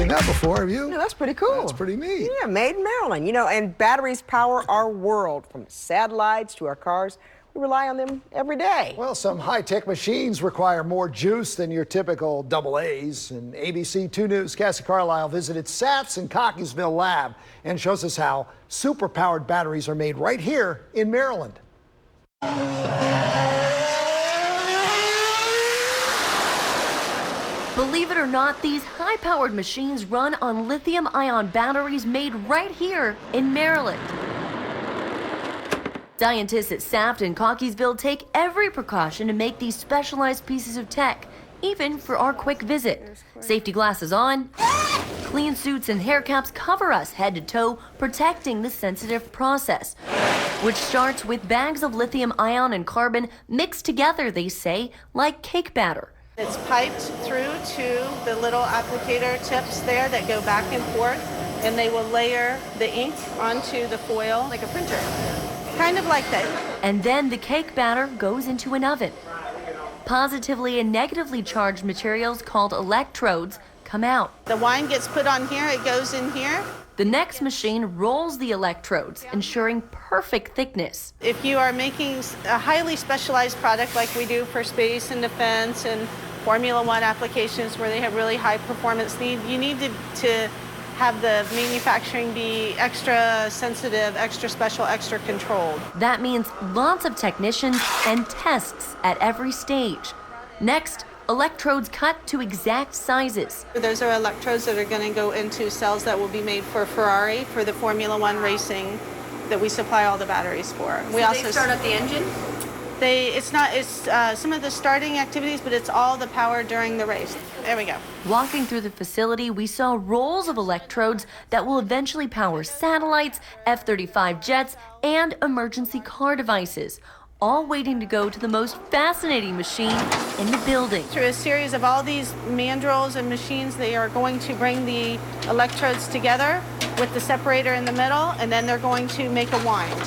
seen that before, have you? Yeah, that's pretty cool. That's pretty neat. Yeah, made in Maryland. You know, and batteries power our world, from satellites to our cars. We rely on them every day. Well, some high-tech machines require more juice than your typical double A's. And ABC 2 News' Cassie Carlisle visited SAFT's in Cockeysville lab and shows us how super-powered batteries are made right here in Maryland. Believe it or not, these high-powered machines run on lithium-ion batteries made right here in Maryland. Scientists at SAFT in Cockeysville take every precaution to make these specialized pieces of tech, even for our quick visit. Safety glasses on, clean suits and hair caps cover us head to toe, protecting the sensitive process, which starts with bags of lithium-ion and carbon mixed together, they say, like cake batter. It's piped through to the little applicator tips there that go back and forth, and they will layer the ink onto the foil like a printer. Kind of like that. And then the cake batter goes into an oven. Positively and negatively charged materials called electrodes come out. The wine gets put on here, it goes in here. The next machine rolls the electrodes, ensuring perfect thickness. If you are making a highly specialized product like we do for space and defense and Formula One applications where they have really high performance need, you need to have the manufacturing be extra sensitive, extra special, extra controlled. That means lots of technicians and tests at every stage. Next, electrodes cut to exact sizes. Those are electrodes that are going to go into cells that will be made for Ferrari, for the Formula One racing that we supply all the batteries for. So we also start up the engine? It's some of the starting activities, but it's all the power during the race. There we go. Walking through the facility, we saw rolls of electrodes that will eventually power satellites, F-35 jets, and emergency car devices, all waiting to go to the most fascinating machine in the building. Through a series of all these mandrels and machines, they are going to bring the electrodes together with the separator in the middle, and then they're going to make a wind.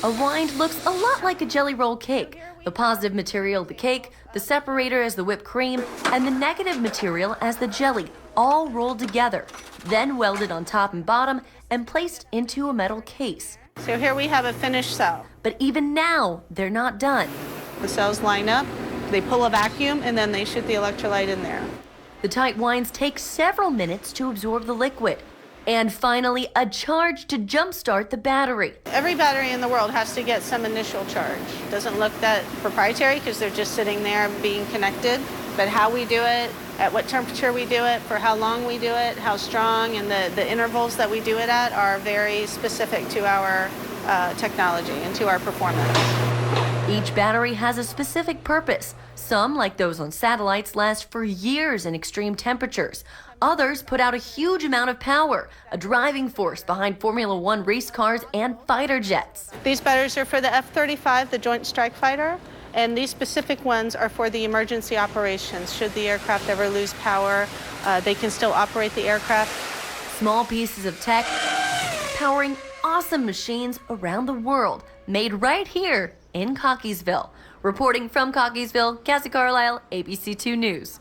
A wind looks a lot like a jelly roll cake. The positive material, the cake, the separator as the whipped cream, and the negative material as the jelly, all rolled together, then welded on top and bottom and placed into a metal case. So here we have a finished cell. But even now, they're not done. The cells line up, they pull a vacuum, and then they shoot the electrolyte in there. The tight winds take several minutes to absorb the liquid. And finally, a charge to jumpstart the battery. Every battery in the world has to get some initial charge. It doesn't look that proprietary because they're just sitting there being connected. But how we do it, at what temperature we do it, for how long we do it, how strong, and the intervals that we do it at are very specific to our technology and to our performance. Each battery has a specific purpose. Some, like those on satellites, last for years in extreme temperatures. Others put out a huge amount of power, a driving force behind Formula One race cars and fighter jets. These batteries are for the F-35, the Joint Strike Fighter, and these specific ones are for the emergency operations. Should the aircraft ever lose power, they can still operate the aircraft. Small pieces of tech powering awesome machines around the world, made right here in Cockeysville. Reporting from Cockeysville, Cassie Carlisle, ABC 2 News.